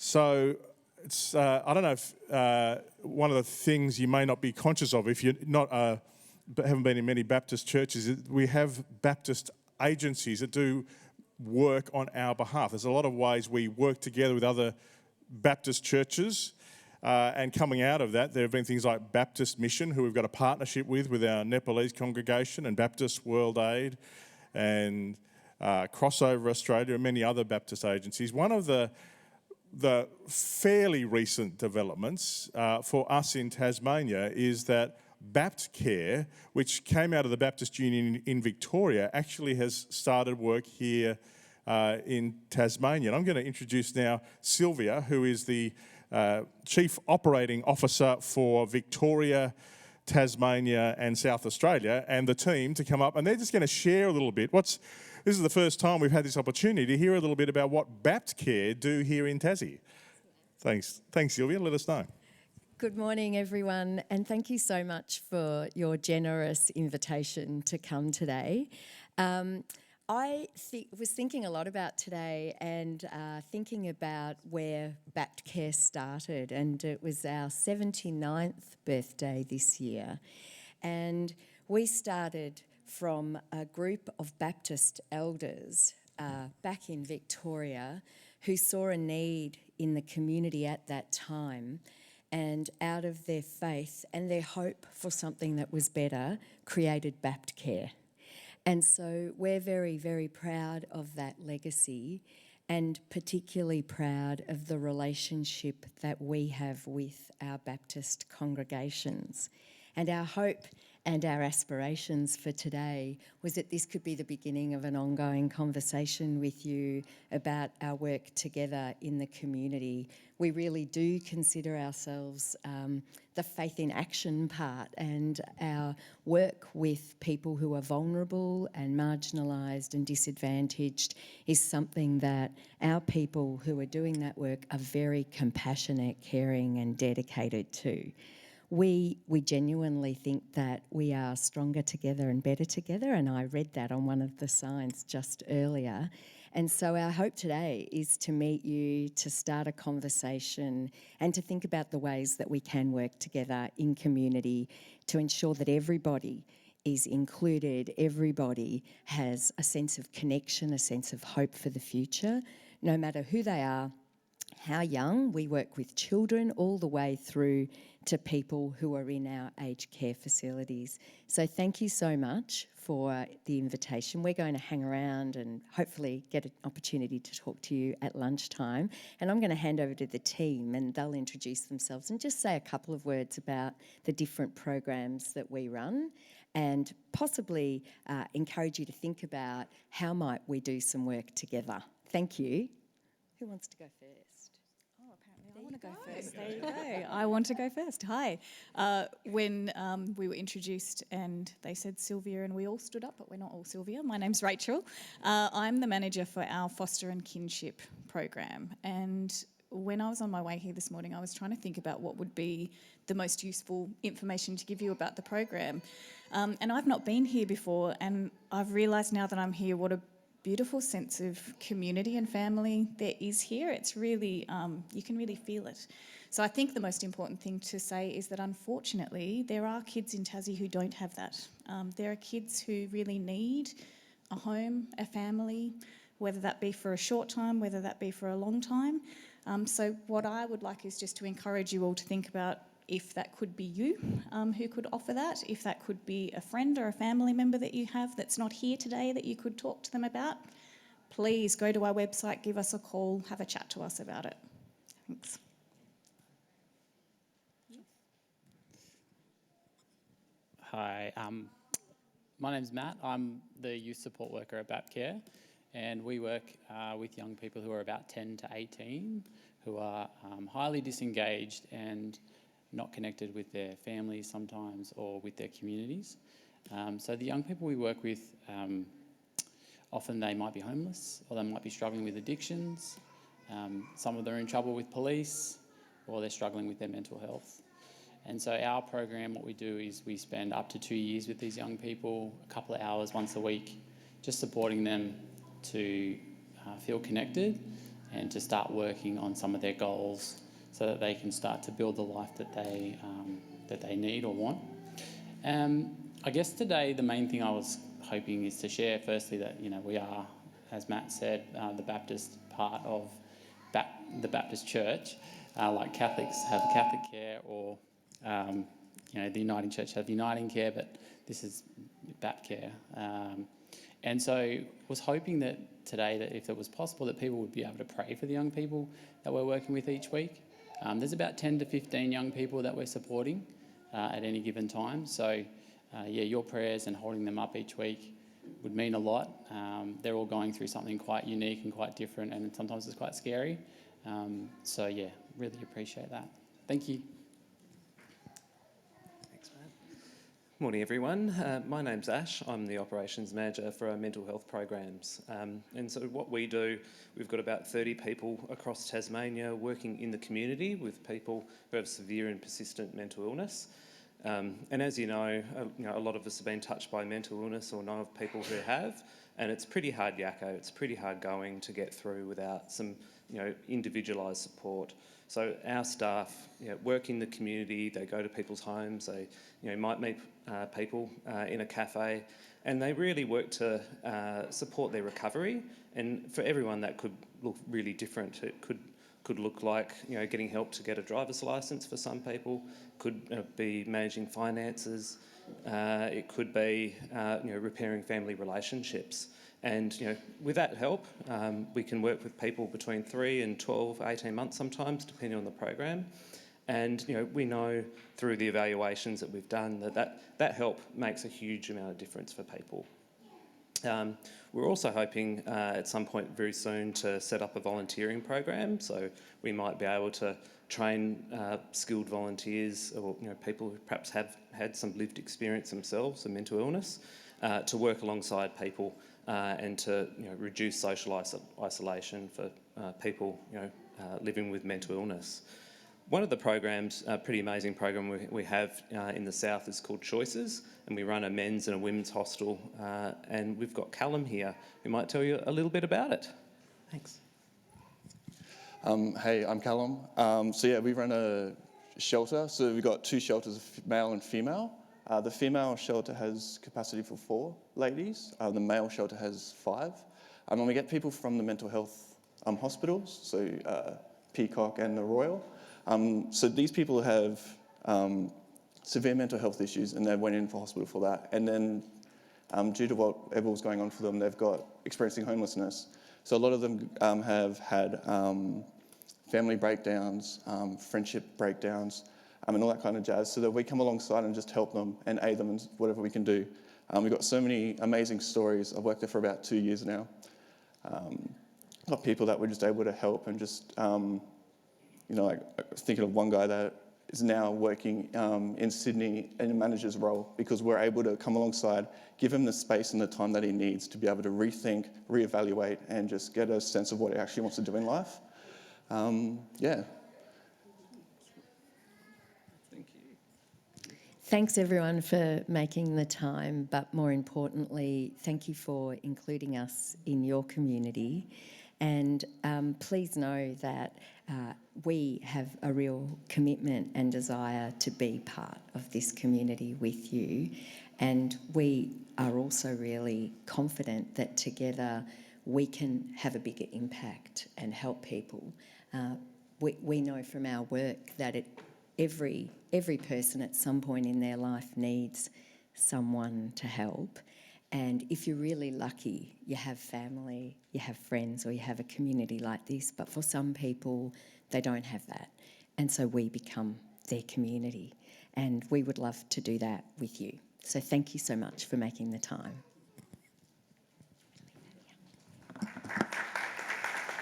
So it's I don't know if one of the things you may not be conscious of if you're not haven't been in many Baptist churches is we have Baptist agencies that do work on our behalf. There's a lot of ways we work together with other Baptist churches. And coming out of that, there have been things like Baptist Mission, who we've got a partnership with our Nepalese congregation, and Baptist World Aid, and Crossover Australia, and many other Baptist agencies. One of the fairly recent developments for us in Tasmania is that Baptcare, which came out of the Baptist Union in Victoria, actually has started work here in Tasmania. And I'm going to introduce now Sylvia, who is the Chief Operating Officer for Victoria, Tasmania and South Australia, and the team to come up, and they're just going to share a little bit. This is the first time we've had this opportunity to hear a little bit about what Baptcare do here in Tassie. Thanks Sylvia, let us know. Good morning, everyone, and thank you so much for your generous invitation to come today. I was thinking a lot about today and thinking about where Baptcare started, and it was our 79th birthday this year. And we started from a group of Baptist elders back in Victoria who saw a need in the community at that time, and out of their faith and their hope for something that was better, created Baptcare. And so we're very, very proud of that legacy, and particularly proud of the relationship that we have with our Baptist congregations. And our hope and our aspirations for today was that this could be the beginning of an ongoing conversation with you about our work together in the community. We really do consider ourselves the faith in action part, and our work with people who are vulnerable and marginalised and disadvantaged is something that our people who are doing that work are very compassionate, caring and dedicated to. We genuinely think that we are stronger together and better together, and I read that on one of the signs just earlier. And so our hope today is to meet you, to start a conversation and to think about the ways that we can work together in community to ensure that everybody is included, everybody has a sense of connection, a sense of hope for the future, no matter who they are, how young. We work with children all the way through to people who are in our aged care facilities. So thank you so much for the invitation. We're going to hang around and hopefully get an opportunity to talk to you at lunchtime. And I'm going to hand over to the team and they'll introduce themselves and just say a couple of words about the different programs that we run, and possibly encourage you to think about how might we do some work together. Thank you. Who wants to go first? Oh, apparently I want to go first. There you go. I want to go first. Hi. When we were introduced and they said Sylvia, and we all stood up, but we're not all Sylvia. My name's Rachel. I'm the manager for our foster and kinship program. And when I was on my way here this morning, I was trying to think about what would be the most useful information to give you about the program. And I've not been here before, and I've realised now that I'm here what a beautiful sense of community and family there is here. It's really, you can really feel it. So I think the most important thing to say is that unfortunately there are kids in Tassie who don't have that. There are kids who really need a home, a family, whether that be for a short time, whether that be for a long time. So what I would like is just to encourage you all to think about if that could be you who could offer that, if that could be a friend or a family member that you have that's not here today that you could talk to them about, please go to our website, give us a call, have a chat to us about it. Thanks. Hi, my name's Matt. I'm the youth support worker at Baptcare, and we work with young people who are about 10 to 18 who are highly disengaged and not connected with their families sometimes or with their communities. So the young people we work with, often they might be homeless or they might be struggling with addictions. Some of them are in trouble with police or they're struggling with their mental health. And so our program, what we do is we spend up to 2 years with these young people, a couple of hours once a week, just supporting them to feel connected and to start working on some of their goals so that they can start to build the life that they need or want. I guess today the main thing I was hoping is to share firstly that, we are, as Matt said, the Baptist part of the Baptist Church, like Catholics have Catholic Care, or the Uniting Church have Uniting Care, but this is Baptcare. And so was hoping that today, that if it was possible, that people would be able to pray for the young people that we're working with each week. There's about 10 to 15 young people that we're supporting at any given time. So, your prayers and holding them up each week would mean a lot. They're all going through something quite unique and quite different, and sometimes it's quite scary. Really appreciate that. Thank you. Thanks, Matt. Morning, everyone. My name's Ash. I'm the Operations Manager for our mental health programs. And so what we do, we've got about 30 people across Tasmania working in the community with people who have severe and persistent mental illness. And as you know, a lot of us have been touched by mental illness or know of people who have, and it's pretty hard yakko. It's pretty hard going to get through without some, individualised support. So our staff work in the community. They go to people's homes. They might meet people in a cafe, and they really work to support their recovery. And for everyone, that could look really different. It could look like getting help to get a driver's license for some people. Could be managing finances. It could be repairing family relationships. And with that help, we can work with people between 3 and 12, 18 months sometimes, depending on the program. And we know through the evaluations that we've done that help makes a huge amount of difference for people. We're also hoping at some point very soon to set up a volunteering program, so we might be able to train skilled volunteers or people who perhaps have had some lived experience themselves of mental illness to work alongside people and to reduce social isolation for people living with mental illness. One of the programs, a pretty amazing program we have in the south, is called Choices, and we run a men's and a women's hostel, and we've got Callum here who might tell you a little bit about it. Thanks. Hey, I'm Callum. We run a shelter. So we've got 2 shelters, male and female. The female shelter has capacity for 4 ladies. The male shelter has 5. And we get people from the mental health hospitals, so Peacock and the Royal. So these people have severe mental health issues, and they went in for hospital for that. And then due to whatever was going on for them, they've got experiencing homelessness. So a lot of them have had family breakdowns, friendship breakdowns, and all that kind of jazz, so that we come alongside and just help them and aid them in whatever we can do. We've got so many amazing stories. I've worked there for about 2 years now. Got people that we're just able to help, and just, I was thinking of one guy that is now working in Sydney in a manager's role, because we're able to come alongside, give him the space and the time that he needs to be able to rethink, reevaluate, and just get a sense of what he actually wants to do in life. Thanks everyone for making the time, but more importantly, thank you for including us in your community. And please know that we have a real commitment and desire to be part of this community with you. And we are also really confident that together we can have a bigger impact and help people. We know from our work that every person at some point in their life needs someone to help. And if you're really lucky, you have family, you have friends, or you have a community like this. But for some people, they don't have that. And so we become their community. And we would love to do that with you. So thank you so much for making the time.